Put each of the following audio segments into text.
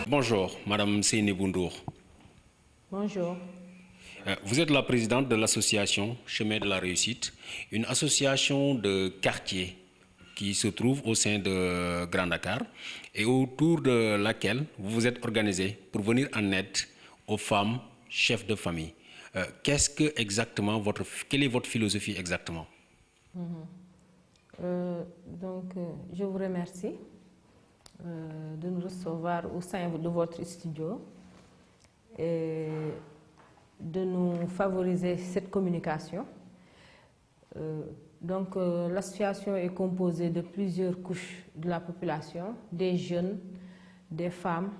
Bonjour, Madame Seynabou Ndour. Bonjour. Vous êtes la présidente de l'association Chemin de la Réussite, une association de quartier qui se trouve au sein de Grand Dakar et autour de laquelle vous vous êtes organisée pour venir en aide aux femmes chefs de famille. Quelle est votre philosophie exactement? Je vous remercie de nous recevoir au sein de votre studio et de nous favoriser cette communication. L'association est composée de plusieurs couches de la population, des jeunes, des femmes,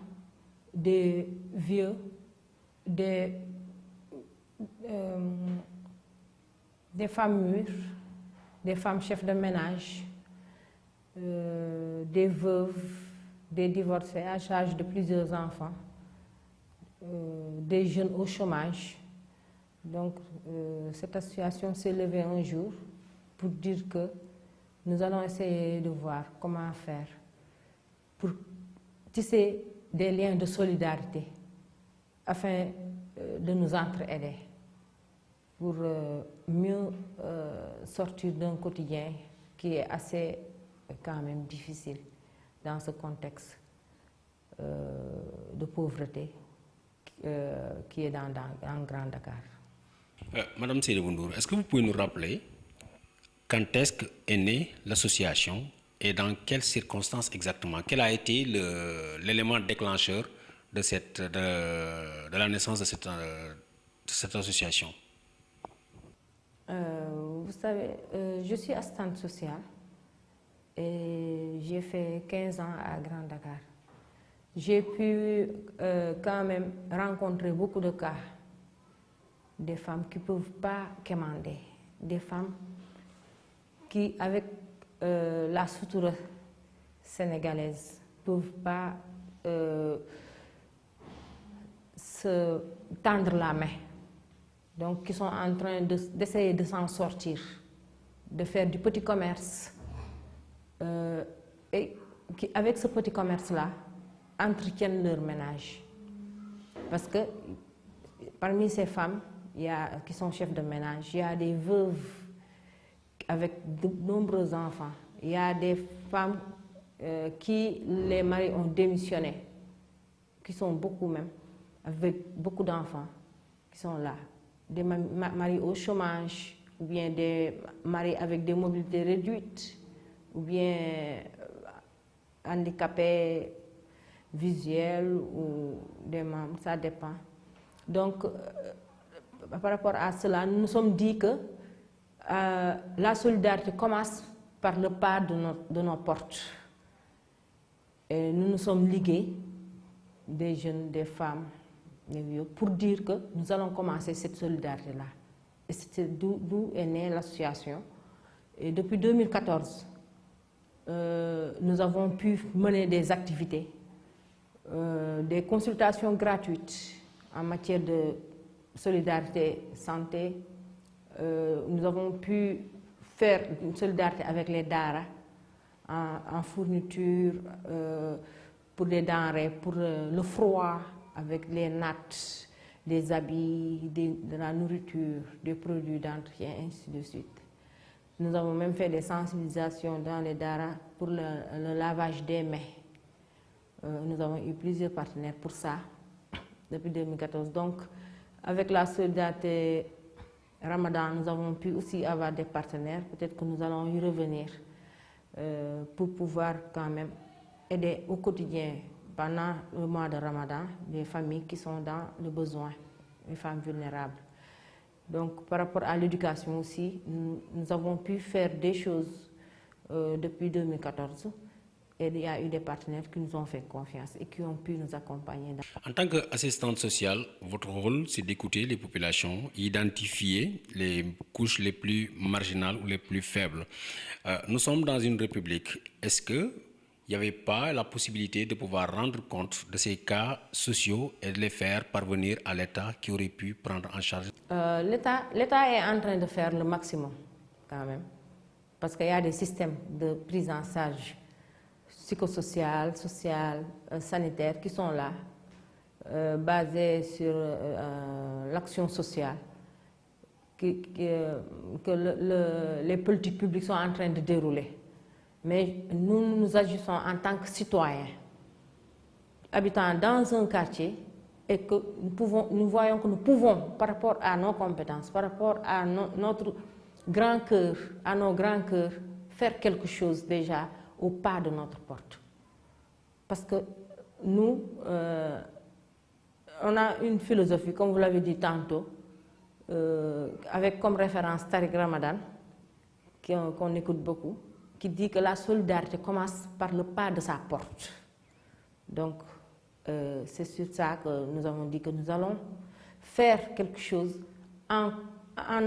des vieux, des femmes mûres, des femmes chefs de ménage, des veuves, des divorcés à charge de plusieurs enfants, des jeunes au chômage. Donc, cette association s'est levée un jour pour dire que nous allons essayer de voir comment faire pour tisser des liens de solidarité afin de nous entraider pour mieux sortir d'un quotidien qui est assez quand même difficile dans ce contexte de pauvreté qui est dans Grand Dakar. Madame Seynabou Ndour, est-ce que vous pouvez nous rappeler quand est-ce qu'est née l'association et dans quelles circonstances exactement? Quel a été l'élément déclencheur de la naissance de cette association? Vous savez, je suis assistante sociale et j'ai fait 15 ans à Grand Dakar. J'ai pu quand même rencontrer beaucoup de cas, des femmes qui ne peuvent pas quémander, des femmes qui, avec la suture sénégalaise, ne peuvent pas se tendre la main. Donc, qui sont en train d'essayer de s'en sortir, de faire du petit commerce. Et qui, avec ce petit commerce-là, entretiennent leur ménage. Parce que parmi ces femmes qui sont chefs de ménage, il y a des veuves avec de nombreux enfants. Il y a des femmes qui les maris ont démissionné, qui sont beaucoup même, avec beaucoup d'enfants qui sont là. Des maris au chômage, ou bien des maris avec des mobilités réduites, ou bien handicapés visuels ou des membres, ça dépend. Donc, par rapport à cela, nous nous sommes dit que la solidarité commence par le pas de nos portes. Et nous nous sommes ligués, des jeunes, des femmes, des vieux, pour dire que nous allons commencer cette solidarité-là. Et c'est d'où est née l'association. Et depuis 2014, nous avons pu mener des activités, des consultations gratuites en matière de solidarité santé. Nous avons pu faire une solidarité avec les Dara en fourniture, pour les denrées, pour le froid, avec les nattes, des habits, de la nourriture, des produits d'entretien, ainsi de suite. Nous avons même fait des sensibilisations dans les Dara pour le lavage des mains. Nous avons eu plusieurs partenaires pour ça depuis 2014. Donc, avec la solidarité Ramadan, nous avons pu aussi avoir des partenaires. Peut-être que nous allons y revenir pour pouvoir quand même aider au quotidien pendant le mois de Ramadan les familles qui sont dans le besoin, les femmes vulnérables. Donc, par rapport à l'éducation aussi, nous avons pu faire des choses depuis 2014 et il y a eu des partenaires qui nous ont fait confiance et qui ont pu nous accompagner. En tant qu'assistante sociale, votre rôle, c'est d'écouter les populations, identifier les couches les plus marginales ou les plus faibles. Nous sommes dans une république. Est-ce que il n'y avait pas la possibilité de pouvoir rendre compte de ces cas sociaux et de les faire parvenir à l'État qui aurait pu prendre en charge? L'État est en train de faire le maximum quand même, parce qu'il y a des systèmes de prise en charge psychosocial, social, sanitaire qui sont là, basés sur l'action sociale que les politiques publiques sont en train de dérouler. Mais nous agissons en tant que citoyens, habitant dans un quartier, et que nous voyons que nous pouvons, par rapport à nos compétences, par rapport à notre grand cœur, à nos grands cœurs, faire quelque chose déjà au pas de notre porte. Parce que nous, on a une philosophie, comme vous l'avez dit tantôt, avec comme référence Tariq Ramadan, qu'on écoute beaucoup, qui dit que la solidarité commence par le pas de sa porte. Donc, c'est sur ça que nous avons dit que nous allons faire quelque chose en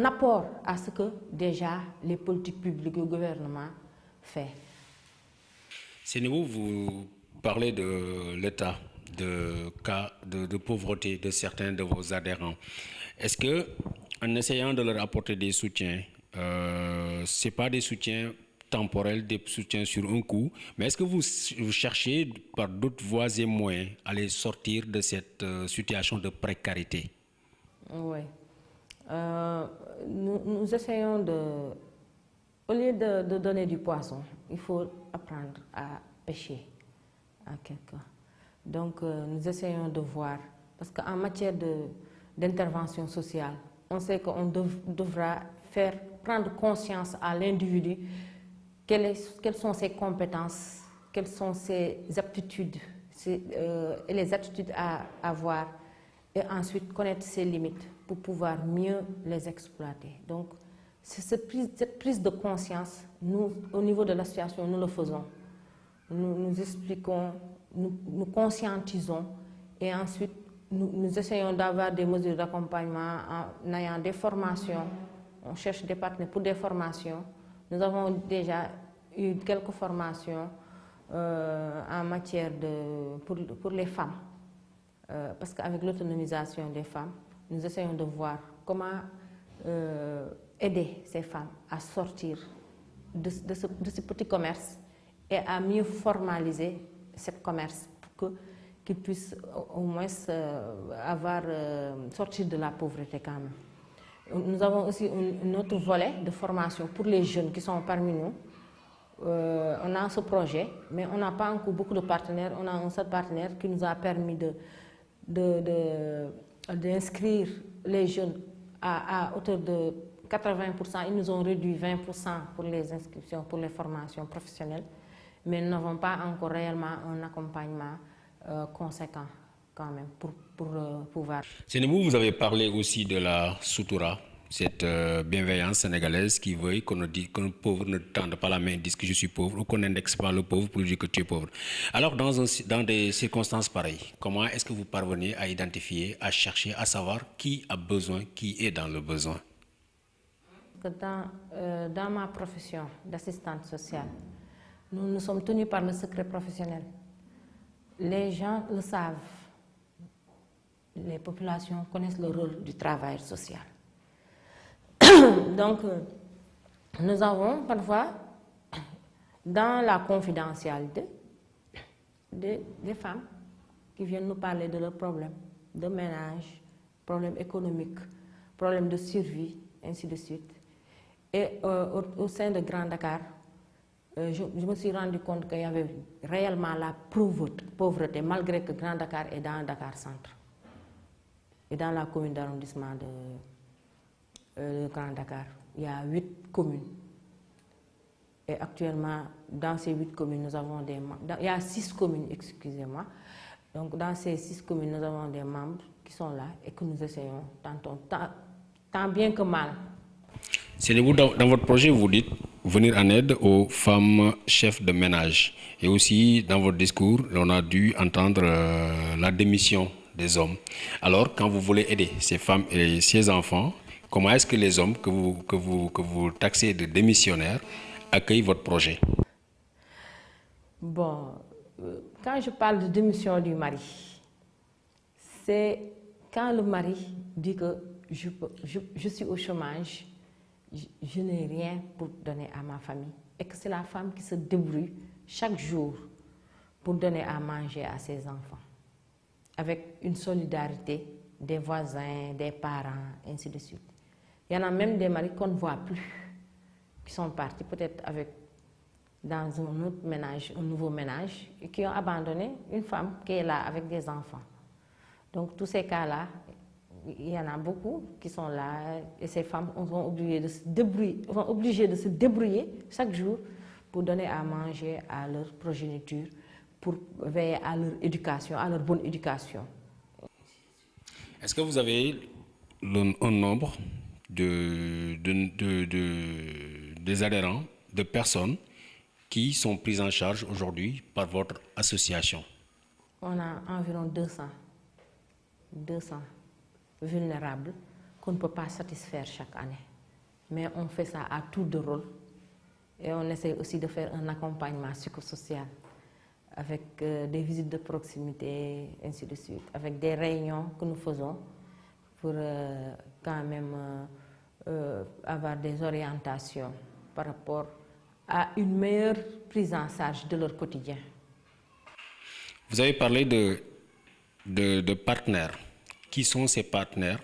apport à ce que déjà les politiques publiques et le gouvernement fait. Seynabou, vous parlez de l'état de cas de pauvreté de certains de vos adhérents. Est-ce que, en essayant de leur apporter des soutiens, ce n'est pas des soutiens temporels, des soutiens sur un coup, mais est-ce que vous cherchez par d'autres voies et moyens à les sortir de cette situation de précarité? Oui. Nous essayons de... Au lieu de donner du poisson, il faut apprendre à pêcher à quelqu'un. Donc, nous essayons de voir, parce qu'en matière d'intervention sociale, on sait qu'on devra prendre conscience à l'individu quelles sont ses compétences, quelles sont ses aptitudes et les attitudes à avoir, et ensuite connaître ses limites pour pouvoir mieux les exploiter. Donc, cette prise de conscience, nous, au niveau de l'association, nous le faisons. Nous expliquons, nous conscientisons, et ensuite nous essayons d'avoir des mesures d'accompagnement en ayant des formations. On cherche des partenaires pour des formations. Nous avons déjà eu quelques formations en matière pour les femmes. Parce qu'avec l'autonomisation des femmes, nous essayons de voir comment aider ces femmes à sortir de ce petit commerce et à mieux formaliser ce commerce pour qu'ils puissent au moins sortir de la pauvreté quand même. Nous avons aussi un autre volet de formation pour les jeunes qui sont parmi nous. On a ce projet, mais on n'a pas encore beaucoup de partenaires. On a un seul partenaire qui nous a permis d'inscrire les jeunes à hauteur de 80%. Ils nous ont réduit 20% pour les inscriptions, pour les formations professionnelles, mais nous n'avons pas encore réellement un accompagnement conséquent quand même pour pouvoir. Seynabou, vous avez parlé aussi de la Soutoura, cette bienveillance sénégalaise qui veut qu'un pauvre ne tende pas la main et dise que je suis pauvre, ou qu'on n'indexe pas le pauvre pour dire que tu es pauvre. Alors, dans des circonstances pareilles, comment est-ce que vous parvenez à identifier, à chercher, à savoir qui a besoin, qui est dans le besoin? Dans ma profession d'assistante sociale, nous sommes tenus par le secret professionnel. Les gens le savent. Les populations connaissent le rôle du travail social. Donc, nous avons parfois, dans la confidentialité, des femmes qui viennent nous parler de leurs problèmes de ménage, problèmes économiques, problèmes de survie, ainsi de suite. Et au sein de Grand Dakar, je me suis rendu compte qu'il y avait réellement la pauvreté, malgré que Grand Dakar est dans Dakar Centre et dans la commune d'arrondissement de Grand Dakar. Il y a 8 communes. Et actuellement, dans ces 8 communes, nous avons des membres. Il y a 6 communes, excusez-moi. Donc, dans ces 6 communes, nous avons des membres qui sont là et que nous essayons tant bien que mal. Seynabou, dans votre projet, vous dites venir en aide aux femmes chefs de ménage. Et aussi, dans votre discours, on a dû entendre la démission des hommes. Alors, quand vous voulez aider ces femmes et ces enfants, comment est-ce que les hommes que vous taxez de démissionnaires accueillent votre projet? Bon, quand je parle de démission du mari, c'est quand le mari dit que je suis au chômage, je n'ai rien pour donner à ma famille, et que c'est la femme qui se débrouille chaque jour pour donner à manger à ses enfants, avec une solidarité des voisins, des parents, ainsi de suite. Il y en a même des maris qu'on ne voit plus, qui sont partis peut-être dans un autre ménage, un nouveau ménage, et qui ont abandonné une femme qui est là avec des enfants. Donc tous ces cas-là, il y en a beaucoup qui sont là, et ces femmes sont obligées de se débrouiller chaque jour pour donner à manger à leur progéniture, pour veiller à leur éducation, à leur bonne éducation. Est-ce que vous avez un nombre des adhérents, de personnes qui sont prises en charge aujourd'hui par votre association? On a environ 200 vulnérables qu'on ne peut pas satisfaire chaque année. Mais on fait ça à tour de rôle. Et on essaie aussi de faire un accompagnement psychosocial avec des visites de proximité, ainsi de suite, avec des réunions que nous faisons pour quand même avoir des orientations par rapport à une meilleure prise en charge de leur quotidien. Vous avez parlé de partenaires. Qui sont ces partenaires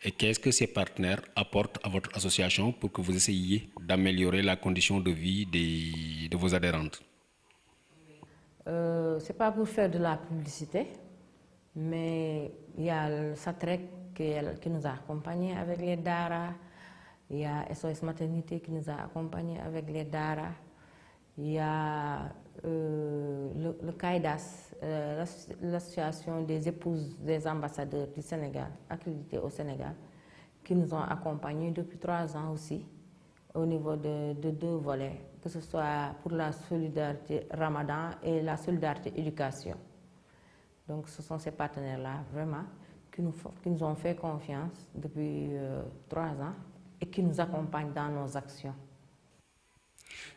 et qu'est-ce que ces partenaires apportent à votre association pour que vous essayiez d'améliorer la condition de vie de vos adhérentes? C'est pas pour faire de la publicité, mais il y a le SATREC qui nous a accompagnés avec les DARA, il y a SOS Maternité qui nous a accompagnés avec les DARA, il y a le CAIDAS, l'association des épouses des ambassadeurs du Sénégal, accréditées au Sénégal, qui nous ont accompagnés depuis 3 ans aussi, au niveau de 2 volets, que ce soit pour la solidarité Ramadan et la solidarité éducation. Donc ce sont ces partenaires-là, vraiment, qui nous ont fait confiance depuis 3 ans et qui nous accompagnent dans nos actions.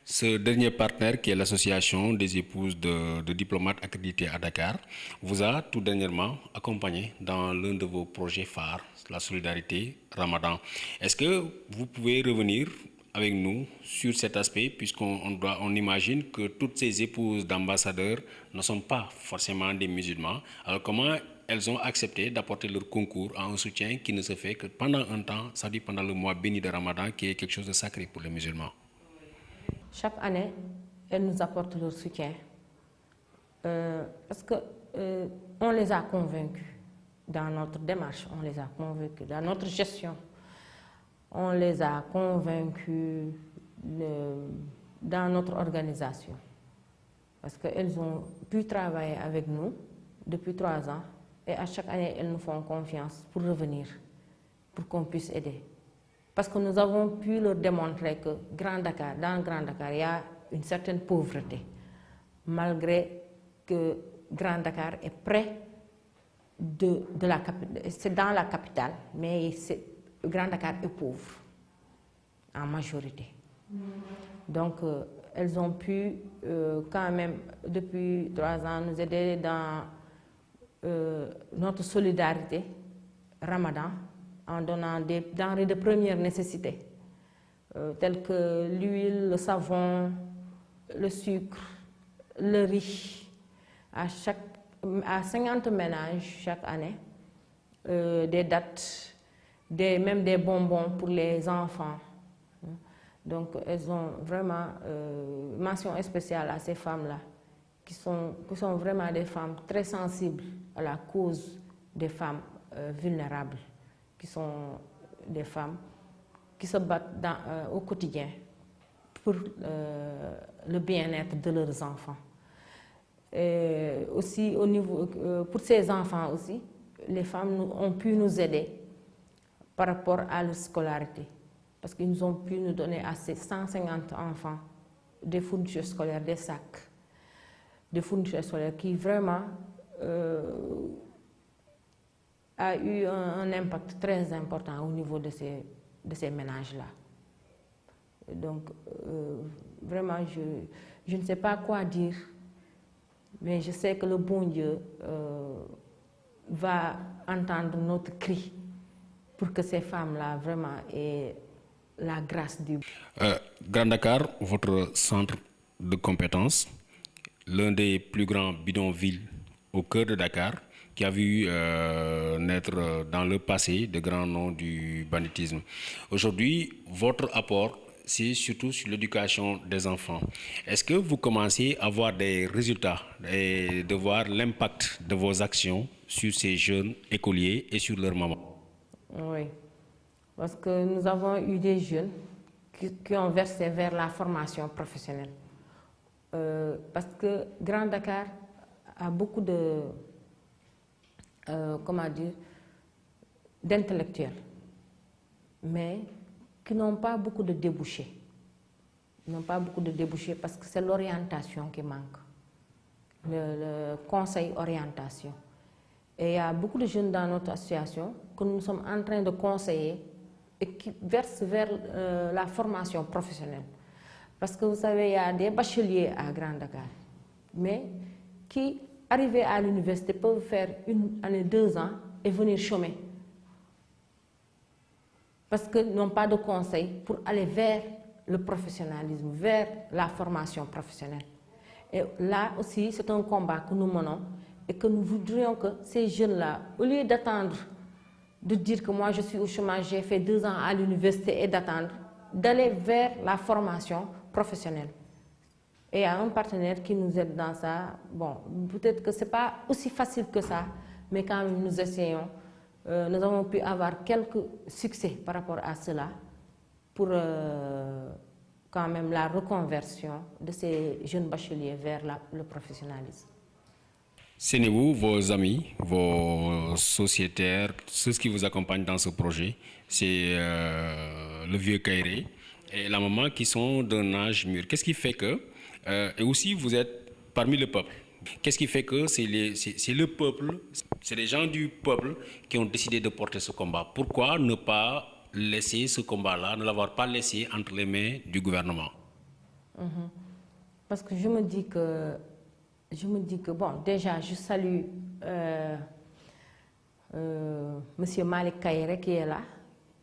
Ce dernier partenaire, qui est l'association des épouses de diplomates accrédités à Dakar, vous a tout dernièrement accompagné dans l'un de vos projets phares, la solidarité Ramadan. Est-ce que vous pouvez revenir avec nous sur cet aspect, puisqu'on imagine que toutes ces épouses d'ambassadeurs ne sont pas forcément des musulmans. Alors comment elles ont accepté d'apporter leur concours à un soutien qui ne se fait que pendant un temps, ça dit pendant le mois béni de Ramadan, qui est quelque chose de sacré pour les musulmans? Chaque année, elles nous apportent leur soutien parce qu'on les a convaincus dans notre démarche, on les a convaincus dans notre gestion, on les a convaincus dans notre organisation. Parce qu'elles ont pu travailler avec nous depuis 3 ans et à chaque année, elles nous font confiance pour revenir, pour qu'on puisse aider. Parce que nous avons pu leur démontrer que dans Grand Dakar, il y a une certaine pauvreté, malgré que Grand Dakar est près de la capitale. C'est dans la capitale, mais Grand Dakar est pauvre, en majorité. Donc, elles ont pu quand même, depuis 3 ans, nous aider dans notre solidarité Ramadan, en donnant des denrées de première nécessité, telles que l'huile, le savon, le sucre, le riz, à 50 ménages chaque année, des dattes, même des bonbons pour les enfants. Donc elles ont vraiment mention spéciale à ces femmes-là, qui sont vraiment des femmes très sensibles à la cause des femmes vulnérables, qui sont des femmes qui se battent au quotidien pour le bien-être de leurs enfants. Et aussi pour ces enfants aussi, les femmes ont pu nous aider par rapport à leur scolarité, parce qu'ils ont pu nous donner à ces 150 enfants des fournitures scolaires, des sacs, des fournitures scolaires qui vraiment a eu un impact très important au niveau de ces ménages-là. Donc, vraiment, je ne sais pas quoi dire Mais je sais que le bon Dieu va entendre notre cri pour que ces femmes-là vraiment aient la grâce du... Grand Dakar, votre centre de compétences, l'un des plus grands bidonvilles au cœur de Dakar, qui a vu naître dans le passé de grands noms du banditisme. Aujourd'hui, votre apport, c'est surtout sur l'éducation des enfants. Est-ce que vous commencez à voir des résultats et de voir l'impact de vos actions sur ces jeunes écoliers et sur leurs mamans? Oui, parce que nous avons eu des jeunes qui ont versé vers la formation professionnelle. Parce que Grand Dakar a beaucoup de, d'intellectuels, mais qui n'ont pas beaucoup de débouchés. Ils n'ont pas beaucoup de débouchés parce que c'est l'orientation qui manque, le conseil orientation. Et il y a beaucoup de jeunes dans notre association que nous sommes en train de conseiller et qui versent vers la formation professionnelle. Parce que vous savez, il y a des bacheliers à Grand Dakar, mais qui, arrivés à l'université, peuvent faire 1 année, 2 ans et venir chômer. Parce qu'ils n'ont pas de conseil pour aller vers le professionnalisme, vers la formation professionnelle. Et là aussi, c'est un combat que nous menons et que nous voudrions que ces jeunes-là, au lieu d'attendre, de dire que moi je suis au chômage, j'ai fait 2 ans à l'université et d'attendre, d'aller vers la formation professionnelle. Et il y a un partenaire qui nous aide dans ça. Bon, peut-être que ce n'est pas aussi facile que ça, mais quand même nous essayons. Nous avons pu avoir quelques succès par rapport à cela pour quand même la reconversion de ces jeunes bacheliers vers le professionnalisme. Sénévous, vos amis, vos sociétaires, ceux qui vous accompagnent dans ce projet, c'est le vieux Kairé et la maman qui sont d'un âge mûr. Qu'est-ce qui fait que, et aussi vous êtes parmi le peuple, qu'est-ce qui fait que c'est le peuple, c'est les gens du peuple qui ont décidé de porter ce combat? Pourquoi ne pas laisser ce combat-là, ne l'avoir pas laissé entre les mains du gouvernement? Parce que je me dis que, bon, déjà, je salue M. Malik Kairé qui est là,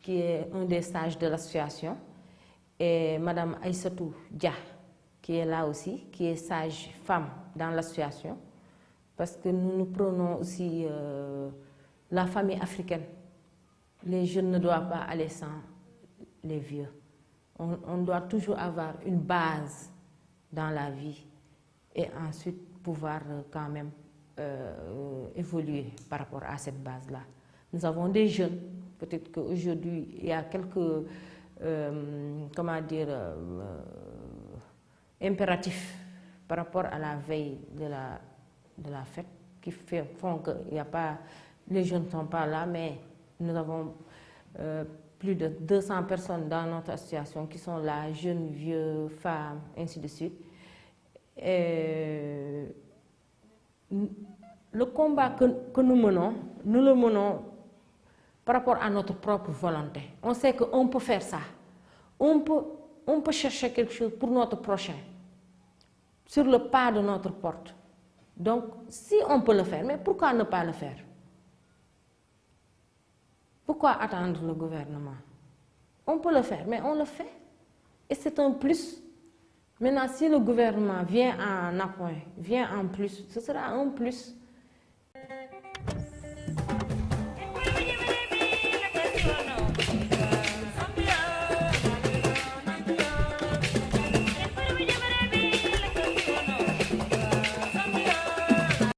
qui est un des sages de l'association, et Mme Aïssatou Dia, qui est là aussi, qui est sage femme dans l'association, parce que nous prenons aussi la famille africaine. Les jeunes ne doivent pas aller sans les vieux. On doit toujours avoir une base dans la vie et ensuite pouvoir quand même évoluer par rapport à cette base-là. Nous avons des jeunes, peut-être qu'aujourd'hui il y a quelques impératifs par rapport à la veille de la fête qui font que les jeunes ne sont pas là, mais nous avons plus de 200 personnes dans notre association qui sont là, jeunes, vieux, femmes, ainsi de suite. Et le combat que nous menons, nous le menons par rapport à notre propre volonté. On sait qu'on peut faire ça. On peut chercher quelque chose pour notre prochain, sur le pas de notre porte. Donc, si on peut le faire, mais pourquoi ne pas le faire? Pourquoi attendre le gouvernement? On peut le faire, mais on le fait. Et c'est un plus. Maintenant, si le gouvernement vient en appoint, vient en plus, ce sera un plus.